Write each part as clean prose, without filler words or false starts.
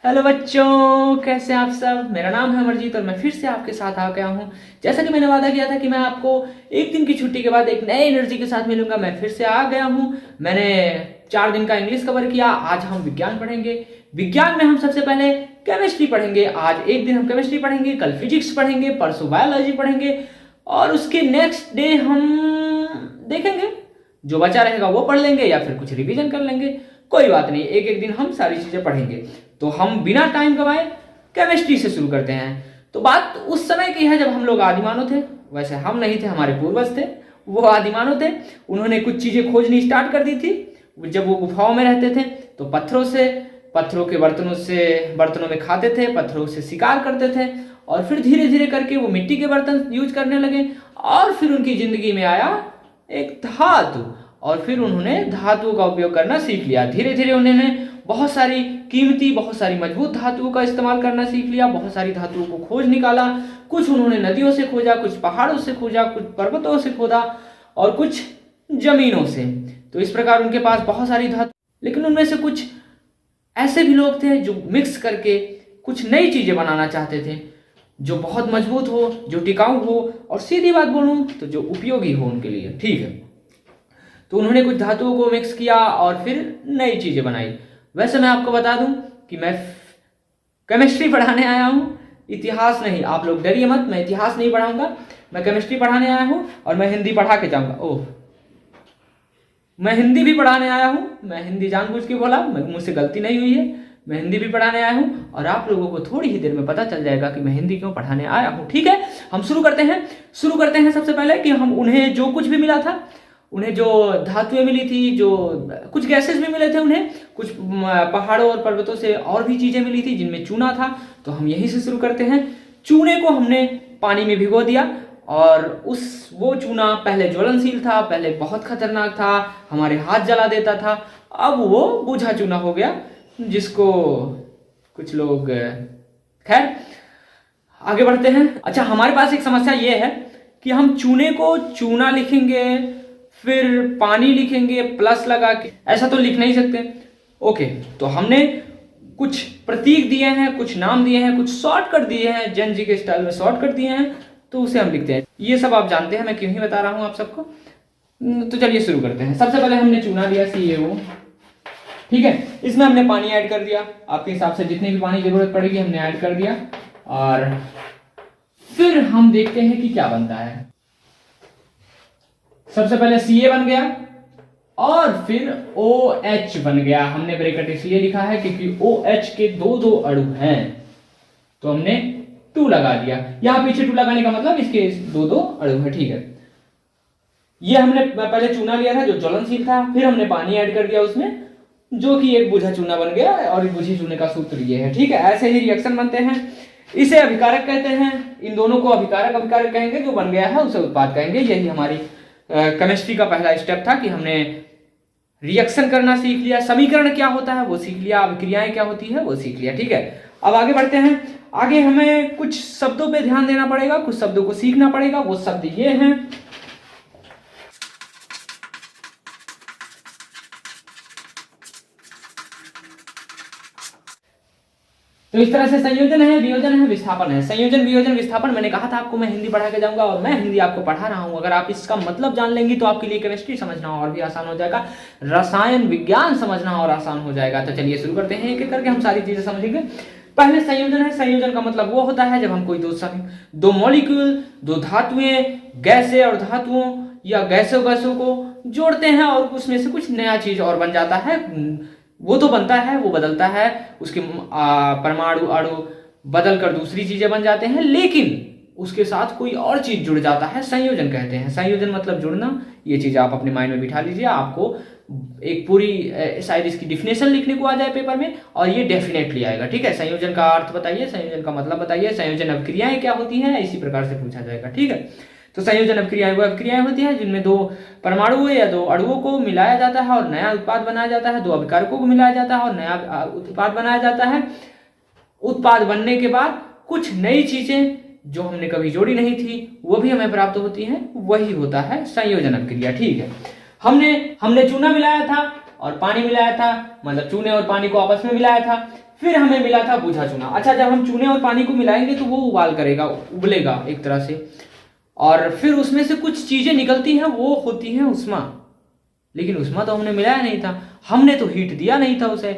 Hello बच्चों, कैसे आप सब। मेरा नाम है अमरजीत और मैं फिर से आपके साथ आ गया हूँ। जैसा कि मैंने वादा किया था कि मैं आपको एक दिन की छुट्टी के बाद एक नए एनर्जी के साथ मिलूंगा, मैं फिर से आ गया हूँ। मैंने 4 दिन का इंग्लिश कवर किया। आज हम विज्ञान पढ़ेंगे। विज्ञान में हम सबसे पहले केमिस्ट्री पढ़ेंगे। आज एक दिन हम केमिस्ट्री पढ़ेंगे, कल फिजिक्स पढ़ेंगे, परसों बायोलॉजी पढ़ेंगे और उसके नेक्स्ट डे हम देखेंगे, जो बचा रहेगा वो पढ़ लेंगे या फिर कुछ रिवीजन कर लेंगे। कोई बात नहीं, एक एक दिन हम सारी चीजें पढ़ेंगे। तो हम बिना टाइम गवाए केमिस्ट्री से शुरू करते हैं। तो बात उस समय की है जब हम लोग आदिमानव थे। वैसे हम नहीं थे, हमारे पूर्वज थे, वो आदिमानव थे। उन्होंने कुछ चीजें खोजनी स्टार्ट कर दी थी। जब वो गुफाओं में रहते थे तो पत्थरों के बर्तनों में खाते थे, पत्थरों से शिकार करते थे और फिर धीरे धीरे करके वो मिट्टी के बर्तन यूज करने लगे और फिर उनकी जिंदगी में आया एक धातु और फिर उन्होंने धातुओं का उपयोग करना सीख लिया। धीरे धीरे उन्होंने बहुत सारी कीमती, बहुत सारी मजबूत धातुओं का इस्तेमाल करना सीख लिया। बहुत सारी धातुओं को खोज निकाला। कुछ उन्होंने नदियों से खोजा, कुछ पहाड़ों से खोजा, कुछ पर्वतों से खोदा और कुछ जमीनों से। तो इस प्रकार उनके पास बहुत सारी धातु, लेकिन उनमें से कुछ ऐसे भी लोग थे जो मिक्स करके कुछ नई चीजें बनाना चाहते थे, जो बहुत मजबूत हो, जो टिकाऊ हो और सीधी बात बोलूं तो जो उपयोगी हो उनके लिए। ठीक है, तो उन्होंने कुछ धातुओं को मिक्स किया और फिर नई चीजें बनाई। वैसे मैं आपको बता दूं कि मैं केमिस्ट्री पढ़ाने आया हूं, इतिहास नहीं। आप लोग डरिए मत, मैं इतिहास नहीं पढ़ाऊंगा, मैं केमिस्ट्री पढ़ाने आया हूं और मैं हिंदी पढ़ा के जाऊंगा। ओह, मैं हिंदी भी पढ़ाने आया हूं। मैं हिंदी जानबूझ के बोला, मुझसे गलती नहीं हुई है। मैं हिंदी भी पढ़ाने आया हूं और आप लोगों को थोड़ी ही देर में पता चल जाएगा कि मैं हिंदी क्यों पढ़ाने आया हूं। ठीक है, हम शुरू करते हैं सबसे पहले कि हम उन्हें जो कुछ भी मिला था, उन्हें जो धातुएं मिली थी, जो कुछ गैसेस भी मिले थे उन्हें, कुछ पहाड़ों और पर्वतों से और भी चीजें मिली थी जिनमें चूना था। तो हम यहीं से शुरू करते हैं। चूने को हमने पानी में भिगो दिया और वो चूना पहले ज्वलनशील था, पहले बहुत खतरनाक था, हमारे हाथ जला देता था। अब वो बूझा चूना हो गया, जिसको कुछ लोग, खैर आगे बढ़ते हैं। अच्छा, हमारे पास एक समस्या ये है कि हम चूने को चूना लिखेंगे, फिर पानी लिखेंगे प्लस लगा के, ऐसा तो लिख नहीं सकते। ओके, तो हमने कुछ प्रतीक दिए हैं, कुछ नाम दिए हैं, कुछ शॉर्टकट दिए हैं, जैन जी के स्टाइल में शॉर्टकट दिए हैं, तो उसे हम लिखते हैं। ये सब आप जानते हैं, मैं क्यों ही बता रहा हूं आप सबको। तो चलिए शुरू करते हैं। सबसे पहले हमने चूना लिया, CaO। ठीक है, इसमें हमने पानी ऐड कर दिया। आपके हिसाब से जितनी भी पानी जरूरत पड़ेगी हमने ऐड कर दिया और फिर हम देखते हैं कि क्या बनता है। सबसे पहले Ca बन गया और फिर OH बन गया। हमने ब्रैकेट इसलिए लिखा है क्योंकि OH के दो अणु हैं, तो हमने 2 लगा दिया। यहां पीछे 2 लगाने का मतलब इसके दो अणु है। ठीक है, ये हमने पहले चूना लिया था जो ज्वलनशील था, फिर हमने पानी ऐड कर दिया उसमें, जो कि एक बुझा चूना बन गया और इस बुझे चूने का सूत्र ये है। ठीक है, ऐसे ही रिएक्शन बनते हैं। इसे अभिकारक कहते हैं। इन दोनों को अभिकारक कहेंगे, जो बन गया है उसे उत्पाद कहेंगे। यही हमारी केमिस्ट्री का पहला स्टेप था कि हमने रिएक्शन करना सीख लिया, समीकरण क्या होता है वो सीख लिया, अभिक्रियाएं क्या होती है वो सीख लिया। ठीक है, अब आगे बढ़ते हैं। आगे हमें कुछ शब्दों पे ध्यान देना पड़ेगा, कुछ शब्दों को सीखना पड़ेगा। वो शब्द ये हैं, तो इस तरह से संयोजन है, वियोजन है, विस्थापन है। संयोजन, वियोजन, विस्थापन, मैंने कहा था आपको मैं हिंदी पढ़ा के जाऊंगा और मैं हिंदी आपको पढ़ा रहा हूं। अगर आप इसका मतलब जान लेंगी तो आपके लिए केमिस्ट्री समझना और भी आसान हो जाएगा, रसायन विज्ञान समझना और आसान हो जाएगा। तो चलिए शुरू करते हैं, एक एक करके हम सारी चीजें समझेंगे। पहले संयोजन है। संयोजन का मतलब वो होता है जब हम कोई दो मॉलिक्यूल, दो धातुएं, गैसें और धातुओं या गैसों को जोड़ते हैं और उसमें से कुछ नया चीज और बन जाता है। वो तो बनता है, वो बदलता है, उसके परमाणु अणु बदल कर दूसरी चीजें बन जाते हैं, लेकिन उसके साथ कोई और चीज जुड़ जाता है, संयोजन कहते हैं। संयोजन मतलब जुड़ना। ये चीज आप अपने माइंड में बिठा लीजिए। आपको एक पूरी शायद इसकी डिफिनेशन लिखने को आ जाए पेपर में और ये डेफिनेटली आएगा। ठीक है, संयोजन का अर्थ बताइए, संयोजन का मतलब बताइए, संयोजन अभिक्रियाएं क्या होती हैं, इसी प्रकार से पूछा जाएगा। ठीक है, तो संयोजन अभिक्रियाएं वो अभिक्रियाएं होती हैं जिनमें 2 परमाणुओं या 2 अणुओं को मिलाया जाता है और नया उत्पाद बनाया जाता है। 2 अभिकारकों को मिलाया जाता है और नया उत्पाद बनाया जाता है। उत्पाद बनने के बाद कुछ नई चीजें जो हमने कभी जोड़ी नहीं थी वो भी हमें प्राप्त होती हैं, वही होता है संयोजन अभिक्रिया। ठीक है, हमने चूना मिलाया था और पानी मिलाया था, मतलब चूने और पानी को आपस में मिलाया था। फिर हमें मिला था बुझा चूना। अच्छा, जब हम चूने और पानी को मिलाएंगे तो वो उबाल करेगा, उबलेगा एक तरह से, और फिर उसमें से कुछ चीजें निकलती हैं, वो होती हैं उष्मा। लेकिन उष्मा तो हमने मिलाया नहीं था, हमने तो हीट दिया नहीं था उसे,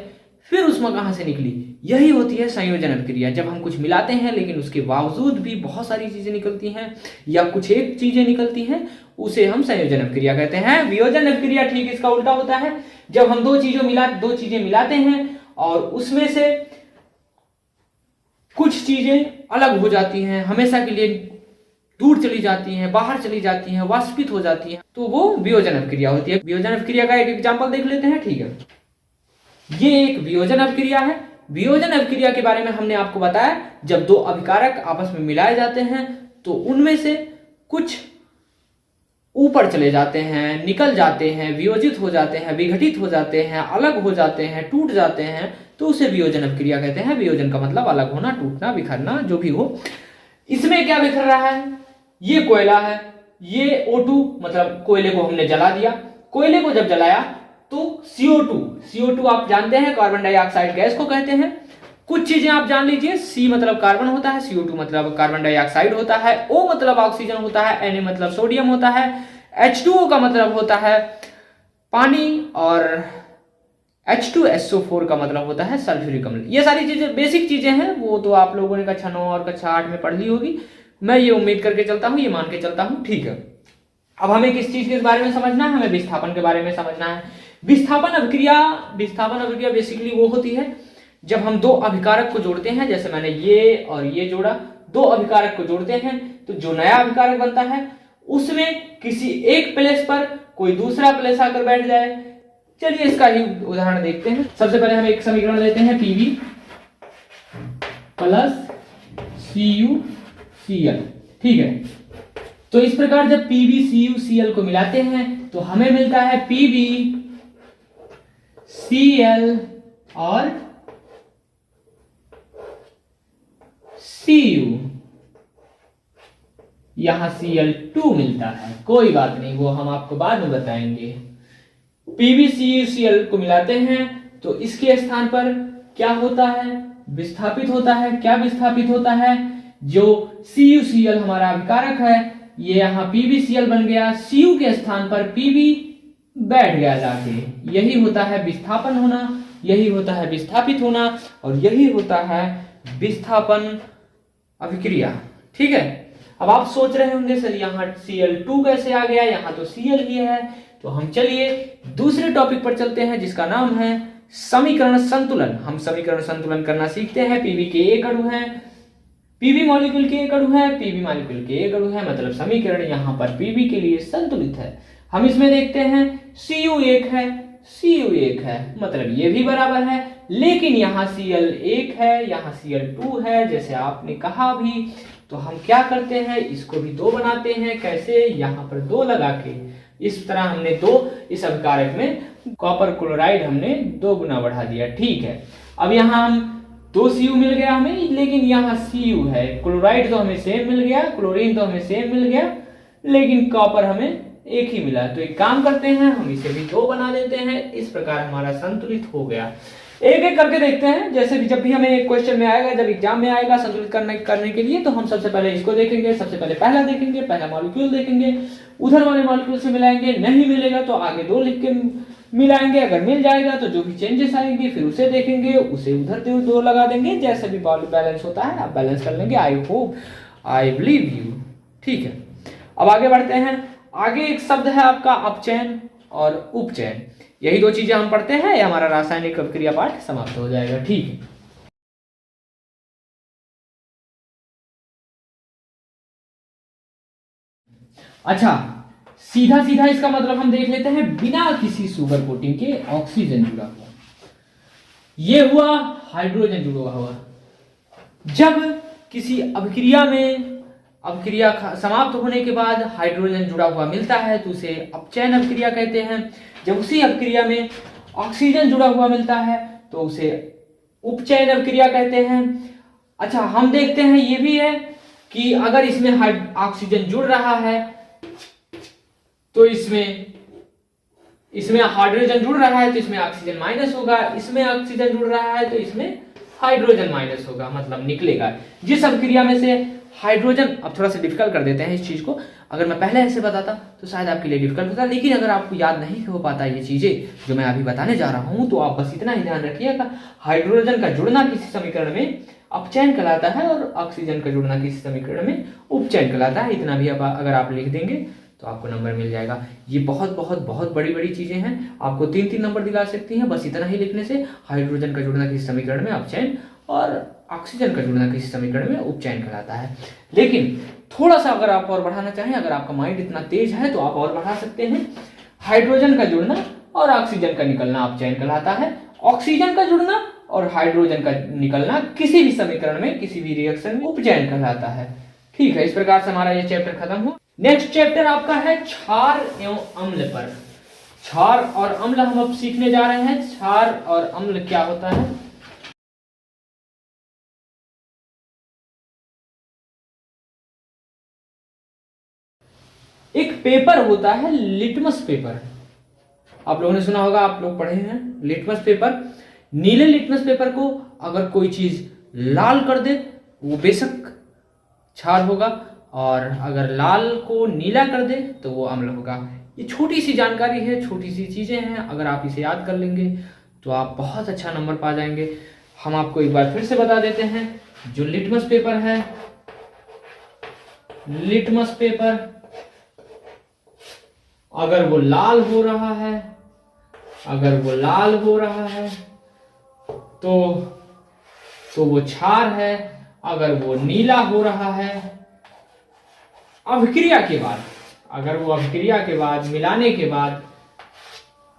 फिर उष्मा कहाँ से निकली? यही होती है संयोजन अभिक्रिया। जब हम कुछ मिलाते हैं लेकिन उसके बावजूद भी बहुत सारी चीजें निकलती हैं या कुछ एक चीजें निकलती हैं, उसे हम संयोजन अभिक्रिया कहते हैं। वियोजन अभिक्रिया ठीक इसका उल्टा होता है। जब हम दो चीजें मिलाते हैं और उसमें से कुछ चीजें अलग हो जाती हैं, हमेशा के लिए दूर चली जाती हैं, बाहर चली जाती हैं, वाष्पित हो जाती हैं, तो वो वियोजन अभिक्रिया होती है। वियोजन अभिक्रिया का एक एग्जांपल देख लेते हैं। ठीक है, ये एक वियोजन अभिक्रिया है। वियोजन अभिक्रिया के बारे में हमने आपको बताया, जब दो अभिकारक आपस में मिलाए जाते हैं तो उनमें से कुछ ऊपर चले जाते हैं, निकल जाते हैं, वियोजित हो जाते हैं, विघटित हो जाते हैं, अलग हो जाते हैं, टूट जाते हैं, तो उसे वियोजन अभिक्रिया कहते हैं। वियोजन का मतलब अलग होना, टूटना, बिखरना, जो भी हो। इसमें क्या बिखर रहा है? ये कोयला है, ये O2 मतलब कोयले को हमने जला दिया। कोयले को जब जलाया तो CO2 आप जानते हैं कार्बन डाइऑक्साइड गैस को कहते हैं। कुछ चीजें आप जान लीजिए, C मतलब कार्बन होता है, CO2 मतलब कार्बन डाइऑक्साइड होता है, O मतलब ऑक्सीजन होता है, Na मतलब सोडियम होता है, H2O का मतलब होता है पानी, और H2SO4 का मतलब होता है सल्फ्यूरिक अम्ल। ये सारी चीजें बेसिक चीजें हैं, वो तो आप लोगों ने कक्षा 9 और कक्षा 8 में पढ़ ली होगी, मैं ये उम्मीद करके चलता हूँ, ये मान के चलता हूँ। ठीक है, अब हमें किस चीज के बारे में समझना है? हमें विस्थापन के बारे में समझना है। विस्थापन अभिक्रिया बेसिकली वो होती है जब हम दो अभिकारक को जोड़ते हैं, जैसे मैंने ये और ये जोड़ा, दो अभिकारक को जोड़ते हैं तो जो नया अभिकारक बनता है उसमें किसी एक प्लेस पर कोई दूसरा प्लेस आकर बैठ जाए। चलिए इसका ही उदाहरण देखते हैं। सबसे पहले हम एक समीकरण लेते हैं, Pv प्लस CuCl। ठीक है, तो इस प्रकार जब PbCuCl को मिलाते हैं तो हमें मिलता है PbCl और Cu। यहां Cl2 मिलता है, कोई बात नहीं, वो हम आपको बाद में बताएंगे। PbCuCl को मिलाते हैं तो इसके स्थान पर क्या होता है? विस्थापित होता है। क्या विस्थापित होता है? जो CuCl हमारा अभिकारक है, ये यहां PbCl बन गया, Cu के स्थान पर Pb बैठ गया जाके। यही होता है विस्थापन होना, यही होता है विस्थापित होना, और यही होता है विस्थापन अभिक्रिया। ठीक है, अब आप सोच रहे होंगे सर यहाँ Cl2 कैसे आ गया, यहाँ तो Cl ही है। तो हम चलिए दूसरे टॉपिक पर चलते हैं जिसका नाम है समीकरण संतुलन। हम समीकरण संतुलन करना सीखते हैं। Pb के एक अणु है, Pb मॉलिक्यूल के एक अणु है, Pb मॉलिक्यूल के एक अणु है, मतलब समीकरण यहाँ पर Pb के लिए संतुलित है। हम इसमें देखते हैं Cu एक है, Cu एक है, मतलब ये भी बराबर है, लेकिन यहाँ Cl एक है, यहाँ Cl2 है, जैसे आपने कहा भी। तो हम क्या करते हैं, इसको भी दो बनाते हैं। कैसे? यहाँ पर दो लगा के, इस तरह हमने दो, इस अभिकारक में कॉपर क्लोराइड हमने 2 गुना बढ़ा दिया। ठीक है, अब यहाँ हम 2 Cu मिल गया हमें, लेकिन यहाँ Cu है, क्लोराइड तो हमें सेम मिल गया, क्लोरीन तो हमें सेम मिल गया, लेकिन कॉपर हमें एक ही मिला। तो एक काम करते हैं, हम इसे भी 2 बना देते हैं। इस प्रकार हमारा संतुलित हो गया। एक एक करके देखते हैं, जैसे भी जब भी हमें एक क्वेश्चन में आएगा, जब एग्जाम में आएगा संतुलित करने के लिए, तो हम सबसे पहले इसको देखेंगे। सबसे पहले पहला देखेंगे, पहला मॉलिक्यूल देखेंगे, उधर वाले मॉलिक्यूल से मिलाएंगे, नहीं मिलेगा तो आगे 2 लिख के मिलाएंगे, अगर मिल जाएगा तो जो भी चेंजेस आएंगे फिर उसे देखेंगे, उसे उधर 2 लगा देंगे, जैसे भी बैलेंस होता है आप बैलेंस कर लेंगे। I hope, I believe you. ठीक है, अब आगे बढ़ते हैं। आगे एक शब्द है आपका अपचयन और उपचयन। यही 2 चीजें हम पढ़ते हैं, हमारा रासायनिक अभिक्रिया पाठ समाप्त हो जाएगा। ठीक है, अच्छा, सीधा सीधा इसका मतलब हम देख लेते हैं, बिना किसी सुगर कोटिंग के ऑक्सीजन जुड़ा हुआ, ये हुआ हाइड्रोजन जुड़ा हुआ। जब किसी अभिक्रिया में अभिक्रिया समाप्त होने के बाद हाइड्रोजन जुड़ा हुआ मिलता है तो उसे अपचयन अभिक्रिया कहते हैं। जब उसी अभिक्रिया में ऑक्सीजन जुड़ा हुआ मिलता है तो उसे उपचयन अभिक्रिया कहते हैं। अच्छा, हम देखते हैं ये भी है कि अगर इसमें ऑक्सीजन जुड़ रहा है तो इसमें हाइड्रोजन जुड़ रहा है तो इसमें ऑक्सीजन माइनस होगा, इसमें ऑक्सीजन जुड़ रहा है तो इसमें हाइड्रोजन माइनस होगा, मतलब निकलेगा। जिस अभिक्रिया में से हाइड्रोजन, अब थोड़ा सा डिफिकल्ट कर देते हैं इस चीज को, अगर मैं पहले ऐसे बताता तो शायद आपके लिए डिफिकल्ट होता, लेकिन अगर आपको याद नहीं हो पाता ये चीजें जो मैं अभी बताने जा रहा हूं, तो आप बस इतना ही ध्यान रखिएगा, हाइड्रोजन का जुड़ना किसी समीकरण में अपचयन कहलाता है और ऑक्सीजन का जुड़ना किसी समीकरण में उपचयन कहलाता है। इतना भी अगर आप लिख देंगे तो आपको नंबर मिल जाएगा। ये बहुत बहुत बहुत बड़ी बड़ी चीजें हैं, आपको 3-3 नंबर दिला सकती हैं बस इतना ही लिखने से। हाइड्रोजन का जुड़ना किसी समीकरण में अपचयन और ऑक्सीजन का जुड़ना किसी समीकरण में उपचयन कहलाता है। लेकिन थोड़ा सा अगर आप और बढ़ाना चाहें, अगर आपका माइंड इतना तेज है तो आप और बढ़ा सकते हैं। हाइड्रोजन का जुड़ना और ऑक्सीजन का निकलना अपचयन कहलाता है, ऑक्सीजन का जुड़ना और हाइड्रोजन का निकलना किसी भी समीकरण में, किसी भी रिएक्शन में उपचयन कहलाता है। ठीक है, इस प्रकार से हमारा ये चैप्टर खत्म हुआ। नेक्स्ट चैप्टर आपका है क्षार एवं अम्ल पर। क्षार और अम्ल हम अब सीखने जा रहे हैं। क्षार और अम्ल क्या होता है? एक पेपर होता है लिटमस पेपर, आप लोगों ने सुना होगा, आप लोग पढ़े हैं लिटमस पेपर। नीले लिटमस पेपर को अगर कोई चीज लाल कर दे वो बेशक क्षार होगा, और अगर लाल को नीला कर दे तो वो अम्ल होगा। ये छोटी सी जानकारी है, छोटी सी चीजें हैं, अगर आप इसे याद कर लेंगे तो आप बहुत अच्छा नंबर पा जाएंगे। हम आपको एक बार फिर से बता देते हैं, जो लिटमस पेपर है, लिटमस पेपर अगर वो लाल हो रहा है, अगर वो लाल हो रहा है तो वो क्षार है। अगर वो नीला हो रहा है अभिक्रिया के बाद, अगर वो अभिक्रिया के बाद, मिलाने के बाद,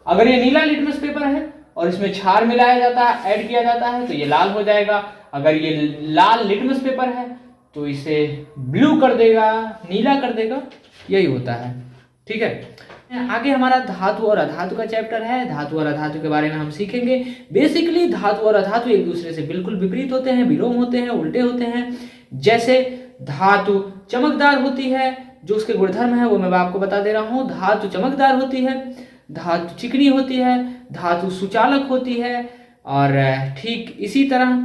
अगर ये नीला लिटमस पेपर है और इसमें क्षार मिलाया जाता है, ऐड किया जाता है, तो ये लाल हो जाएगा। अगर ये लाल लिटमस पेपर है तो इसे ब्लू कर देगा, नीला कर देगा, यही होता है। ठीक है, आगे हमारा धातु और अधातु का चैप्टर है। धातु और अधातु के बारे में हम सीखेंगे। बेसिकली धातु और अधातु एक दूसरे से बिल्कुल विपरीत होते हैं, विलोम होते हैं, उल्टे होते हैं। जैसे धातु चमकदार होती है, जो उसके गुणधर्म है वो मैं आपको बता दे रहा हूँ। धातु चमकदार होती है, धातु चिकनी होती है, धातु सुचालक होती है, और ठीक इसी तरह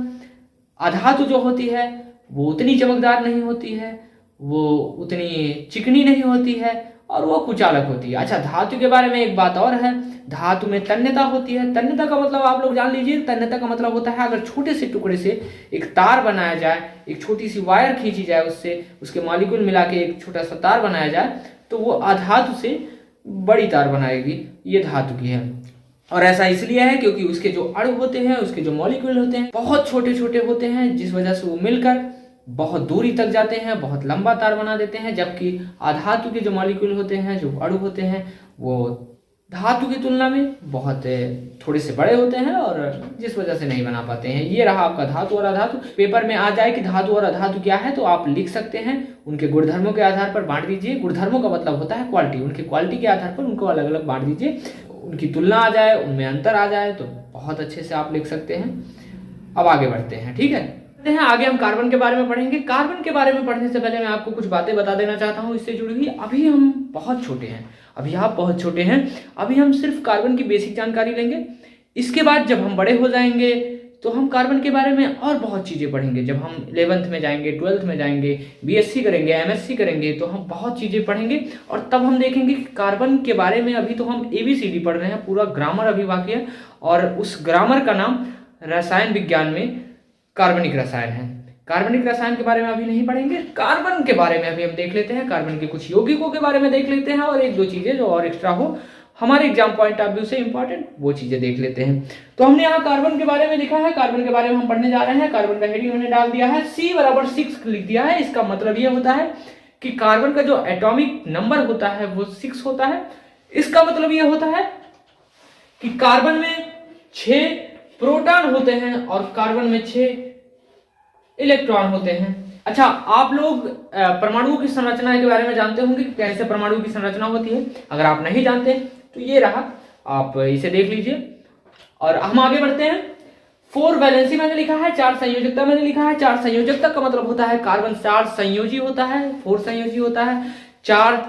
अधातु जो होती है वो उतनी चमकदार नहीं होती है, वो उतनी चिकनी नहीं होती है, और वो कुचालक होती है। अच्छा, धातु के बारे में एक बात और है, धातु में तन्यता होती है। तन्यता का मतलब आप लोग जान लीजिए, तन्यता का मतलब होता है अगर छोटे से टुकड़े से एक तार बनाया जाए, एक छोटी सी वायर खींची जाए, उससे उसके मॉलिक्यूल मिला के एक छोटा सा तार बनाया जाए, तो वो अधातु से बड़ी तार बनाएगी, ये धातु की है। और ऐसा इसलिए है क्योंकि उसके जो अणु होते हैं, उसके जो मॉलिक्यूल होते हैं बहुत छोटे छोटे होते हैं, जिस वजह से वो मिलकर बहुत दूरी तक जाते हैं, बहुत लंबा तार बना देते हैं। जबकि अधातु के जो मॉलिक्यूल होते हैं, जो अणु होते हैं, वो धातु की तुलना में बहुत थोड़े से बड़े होते हैं, और जिस वजह से नहीं बना पाते हैं। ये रहा आपका धातु और अधातु। पेपर में आ जाए कि धातु और अधातु क्या है, तो आप लिख सकते हैं, उनके गुणधर्मों के आधार पर बांट दीजिए। गुणधर्मों का मतलब होता है क्वालिटी, उनकी क्वालिटी के आधार पर उनको अलग अलग बांट दीजिए। उनकी तुलना आ जाए, उनमें अंतर आ जाए, तो बहुत अच्छे से आप लिख सकते हैं। अब आगे बढ़ते हैं, ठीक है। आगे हम कार्बन के बारे में पढ़ेंगे। कार्बन के बारे में पढ़ने से पहले मैं आपको कुछ बातें बता देना चाहता हूं इससे जुड़ी हुई। अभी हम बहुत छोटे हैं, अभी आप बहुत छोटे हैं, अभी हम सिर्फ कार्बन की बेसिक जानकारी लेंगे। इसके बाद जब हम बड़े हो जाएंगे तो हम कार्बन के बारे में और बहुत चीज़ें पढ़ेंगे। जब हम 11th में जाएंगे, 12th में जाएंगे, BSc करेंगे, MSc करेंगे, तो हम बहुत चीज़ें पढ़ेंगे, और तब हम देखेंगे कि कार्बन के बारे में अभी तो हम ABCD पढ़ रहे हैं, पूरा ग्रामर अभी बाकी है, और उस ग्रामर का नाम रसायन विज्ञान में कार्बनिक रसायन है। कार्बनिक रसायन के बारे में अभी नहीं पढ़ेंगे। कार्बन के बारे में अभी हम देख लेते हैं, कार्बन के कुछ यौगिकों के बारे में देख लेते हैं, और एक दो चीजें जो और एक्स्ट्रा हो हमारे एग्जाम पॉइंट ऑफ व्यू से इंपॉर्टेंट, वो चीजें देख लेते हैं। तो हमने यहाँ कार्बन के बारे में लिखा है, कार्बन के बारे में हम पढ़ने जा रहे हैं। कार्बन का हेडिंग हमने डाल दिया है, C=6 लिख दिया है। इसका मतलब ये होता है कि कार्बन का जो एटॉमिक नंबर होता है वो 6 होता है। इसका मतलब ये होता है कि कार्बन में 6 प्रोटॉन होते हैं और कार्बन में 6 इलेक्ट्रॉन होते हैं। अच्छा, आप लोग परमाणुओं की संरचना के बारे में जानते होंगे कि कैसे परमाणु की संरचना होती है। अगर आप नहीं जानते तो ये रहा, आप इसे देख लीजिए। और हम आगे बढ़ते हैं। 4 वैलेंसी मैंने लिखा है, 4 संयोजकता मैंने लिखा है। 4 संयोजकता का मतलब होता है कार्बन 4 संयोजी होता है, 4 संयोजी होता है। 4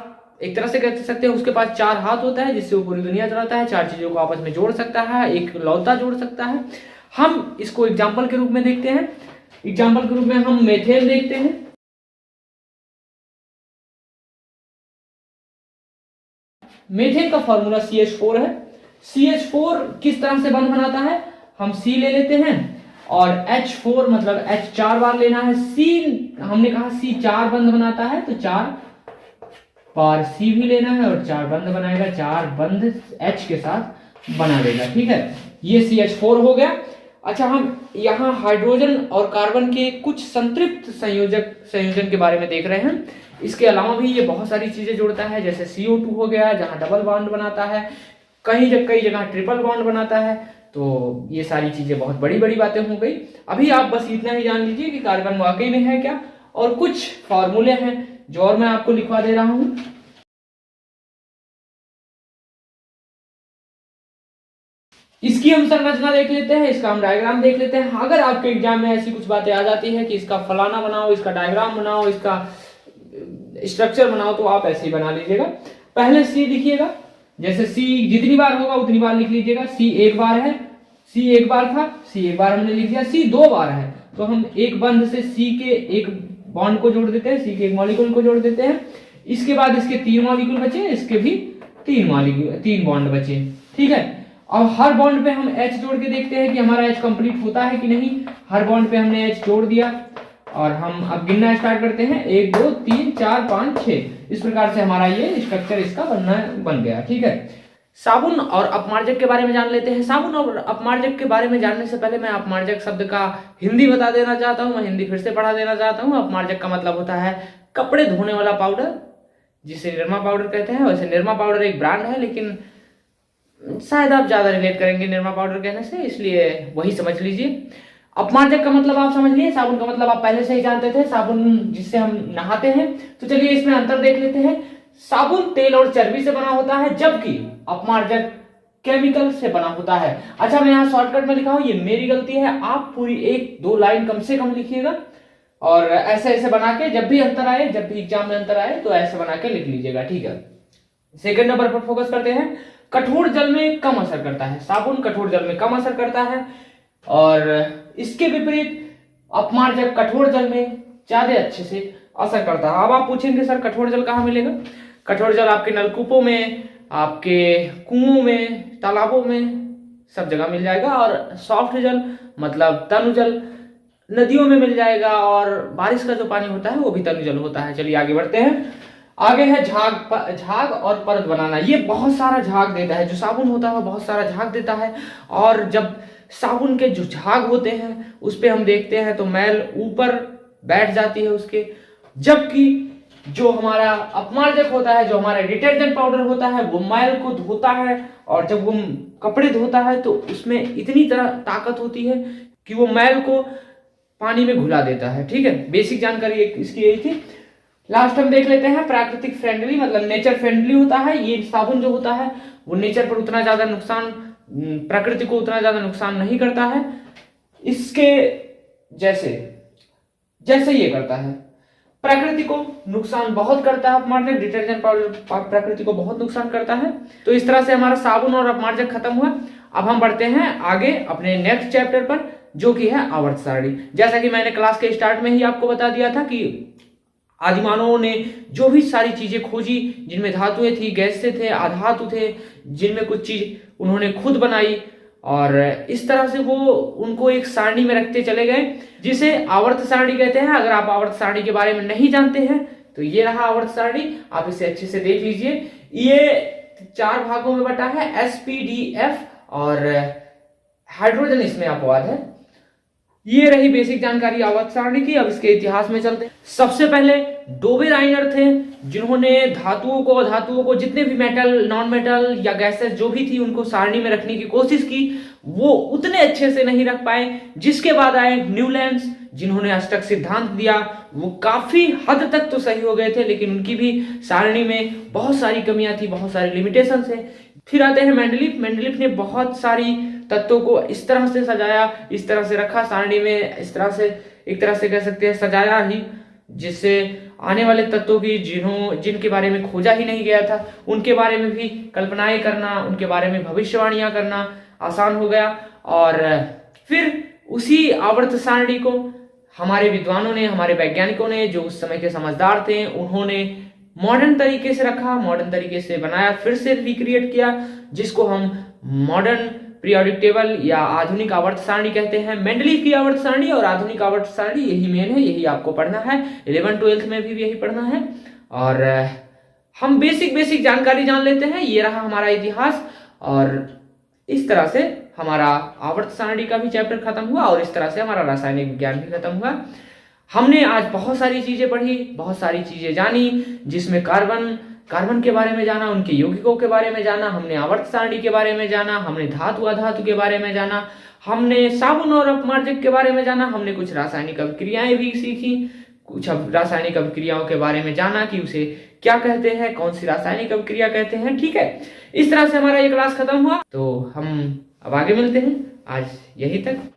एक तरह से कह सकते हैं उसके पास 4 हाथ होता है, जिससे वो पूरी दुनिया चलाता है, 4 चीजों को आपस में जोड़ सकता है, एक लौता जोड़ सकता है। हम इसको एग्जाम्पल के रूप में देखते हैं। एग्जाम्पल के रूप में हम मेथेन देखते हैं। मेथेन का फॉर्मूला CH4 है। CH4 किस तरह से बंध बनाता है, हम C ले लेते हैं और H4 मतलब H 4 बार लेना है। C हमने कहा C 4 बंध बनाता है तो 4 बार C भी लेना है और 4 बंध बनाएगा, 4 बंध H के साथ बना देगा। ठीक है, ये CH4 हो गया। अच्छा, हम यहाँ हाइड्रोजन और कार्बन के कुछ संतृप्त संयोजन के बारे में देख रहे हैं। इसके अलावा भी ये बहुत सारी चीजें जोड़ता है, जैसे CO2 हो गया जहाँ डबल बॉन्ड बनाता है, कई जगह ट्रिपल बॉन्ड बनाता है। तो ये सारी चीजें बहुत बड़ी बड़ी बातें हो गई। अभी आप बस इतना ही जान लीजिए कि कार्बन वाकई में है क्या, और कुछ फॉर्मूले हैं जो और मैं आपको लिखवा दे रहा हूं। इसकी हम संरचना देख लेते हैं, इसका हम डायग्राम देख लेते हैं। अगर आपके एग्जाम में ऐसी कुछ बातें आ जाती है कि इसका फलाना बनाओ, इसका डायग्राम बनाओ, इसका स्ट्रक्चर बनाओ, तो आप ऐसे ही बना लीजिएगा। पहले C लिखिएगा, जैसे C जितनी बार होगा उतनी बार लिख लीजिएगा। C एक बार है, C एक बार था, C एक बार हमने लिख दिया। C 2 बार है तो हम एक बंध से C के एक बॉन्ड को जोड़ देते हैं, C के एक मॉलिक्यूल को जोड़ देते हैं। इसके बाद इसके 3 मॉलिक्यूल बचे, इसके भी 3 बॉन्ड बचे। ठीक है, अब हर बॉन्ड पे हम H जोड़ के देखते हैं कि हमारा H कंप्लीट होता है कि नहीं। हर बॉन्ड पे हमने H जोड़ दिया और हम अब गिनना स्टार्ट करते हैं। 1 2 3 4 5 6, इस प्रकार से हमारा ये स्ट्रक्चर इसका बन गया। ठीक है, साबुन और अपमार्जक के बारे में जान लेते हैं। साबुन और अपमार्जक के बारे में जानने से पहले मैं अपमार्जक शब्द का हिंदी बता देना चाहता हूँ, मैं हिंदी फिर से पढ़ा देना चाहता हूँ। अपमार्जक का मतलब होता है कपड़े धोने वाला पाउडर, जिसे निरमा पाउडर कहते हैं। वैसे निरमा पाउडर एक ब्रांड है, लेकिन शायद आप ज्यादा रिलेट करेंगे निरमा पाउडर कहने से, इसलिए वही समझ लीजिए। अपमार्जक का मतलब आप समझ लिए, साबुन का मतलब आप पहले से ही जानते थे, साबुन जिससे हम नहाते हैं। तो चलिए इसमें अंतर देख लेते हैं। साबुन तेल और चर्बी से बना होता है, जबकि अपमार्जक केमिकल से बना होता है। अच्छा, मैं यहाँ शॉर्टकट में लिखा हूं, ये मेरी गलती है, आप पूरी 1-2 लाइन कम से कम लिखिएगा और ऐसे ऐसे बना के जब भी अंतर आए, जब भी एग्जाम में अंतर आए तो ऐसे बना के लिख लीजिएगा। ठीक है, सेकंड नंबर पर फोकस करते हैं। कठोर जल में कम असर करता है, साबुन कठोर जल में कम असर करता है और इसके विपरीत अपमार्जक कठोर जल में ज्यादा अच्छे से असर करता है। अब आप पूछेंगे सर कठोर जल कहाँ मिलेगा? कठोर जल आपके नलकूपों में, आपके कुओं में, तालाबों में, सब जगह मिल जाएगा। और सॉफ्ट जल मतलब तनु जल नदियों में मिल जाएगा, और बारिश का जो पानी होता है वो भी तनु जल होता है। चलिए आगे बढ़ते हैं। आगे है झाग और परत बनाना। ये बहुत सारा झाग देता है, जो साबुन होता है वो बहुत सारा झाग देता है, और जब साबुन के जो झाग होते हैं उस पे हम देखते हैं तो मैल ऊपर बैठ जाती है उसके, जबकि जो हमारा अपमार्जक होता है, जो हमारा डिटर्जेंट पाउडर होता है, वो मैल को धोता है, और जब वो कपड़े धोता है तो उसमें इतनी तरह ताकत होती है कि वो मैल को पानी में घुला देता है। ठीक है, बेसिक जानकारी इसकी यही थी। लास्ट हम देख लेते हैं प्राकृतिक फ्रेंडली, मतलब नेचर फ्रेंडली होता है। ये साबुन जो होता है वो नेचर पर उतना ज्यादा नुकसान, प्रकृति को उतना ज्यादा नुकसान नहीं करता है इसके जैसे ये करता है। प्रकृति को नुकसान बहुत करता है अपमार्जक, डिटर्जेंट पाउडर प्रकृति को बहुत नुकसान करता है। तो इस तरह से हमारा साबुन और अपमार्जक खत्म हुआ। अब हम बढ़ते हैं आगे अपने नेक्स्ट चैप्टर पर, जो कि है आवर्त सारणी। जैसा कि मैंने क्लास के स्टार्ट में ही आपको बता दिया था कि आदिमानवों ने जो भी सारी चीजें खोजी, जिनमें धातुएं थी, गैसें थे, अधातु थे, जिनमें कुछ चीज उन्होंने खुद बनाई, और इस तरह से वो उनको एक सारणी में रखते चले गए, जिसे आवर्त सारणी कहते हैं। अगर आप आवर्त सारणी के बारे में नहीं जानते हैं तो ये रहा आवर्त सारणी, आप इसे अच्छे से देख लीजिए। ये 4 भागों में बटा है, SPDF, और हाइड्रोजन इसमें अपवाद है। ये रही बेसिक जानकारी आवर्त सारणी की। अब इसके इतिहास में चलते हैं। सबसे पहले डोबे राइनर थे, जिन्होंने धातुओं को जितने भी मेटल, नॉन मेटल या गैसेस जो भी थी उनको सारणी में रखने की कोशिश की। वो उतने अच्छे से नहीं रख पाए। जिसके बाद आए न्यूलैंड्स, जिन्होंने अष्टक सिद्धांत दिया। वो काफी हद तक तो सही हो गए थे, लेकिन उनकी भी सारणी में बहुत सारी कमियां थी, बहुत सारी लिमिटेशन है। फिर आते हैं मेंडलीफ ने बहुत सारी तत्वों को इस तरह से सजाया, इस तरह से रखा सारणी में, इस तरह से एक तरह से कह सकते हैं सजाया ही, जिससे आने वाले तत्वों की जिनके बारे में खोजा ही नहीं गया था उनके बारे में भी कल्पनाएं करना, उनके बारे में भविष्यवाणियां करना आसान हो गया। और फिर उसी आवर्त सारणी को हमारे विद्वानों ने, हमारे वैज्ञानिकों ने, जो उस समय के समझदार थे, उन्होंने मॉडर्न तरीके से रखा, मॉडर्न तरीके से बनाया, फिर से रिक्रिएट किया, जिसको हम मॉडर्न पीरियोडिक टेबल या आधुनिक आवर्त सारणी कहते हैं। मेंडलीव की आवर्त सारणी और आधुनिक आवर्त सारणी यही मेन है, यही आपको पढ़ना है। 11th-12th में भी यही पढ़ना है। और हम बेसिक जानकारी जान लेते हैं। ये रहा हमारा इतिहास, और इस तरह से हमारा आवर्त सारणी का भी चैप्टर खत्म हुआ और इस तरह से हमारा रासायनिक विज्ञान भी खत्म हुआ। हमने आज बहुत सारी चीजें पढ़ी, बहुत सारी चीजें जानी, जिसमें कार्बन के बारे में जाना, उनके यौगिकों के बारे में जाना, हमने आवर्त सारणी के बारे में जाना, हमने धातु अधातु के बारे में जाना, हमने साबुन और अपमार्जक के बारे में जाना, हमने कुछ रासायनिक अभिक्रियाएं भी सीखी, कुछ रासायनिक अभिक्रियाओं के बारे में जाना कि उसे क्या कहते हैं, कौन सी रासायनिक अभिक्रिया कहते हैं। ठीक है, इस तरह से हमारा ये क्लास खत्म हुआ। तो हम अब आगे मिलते हैं, आज यही तक।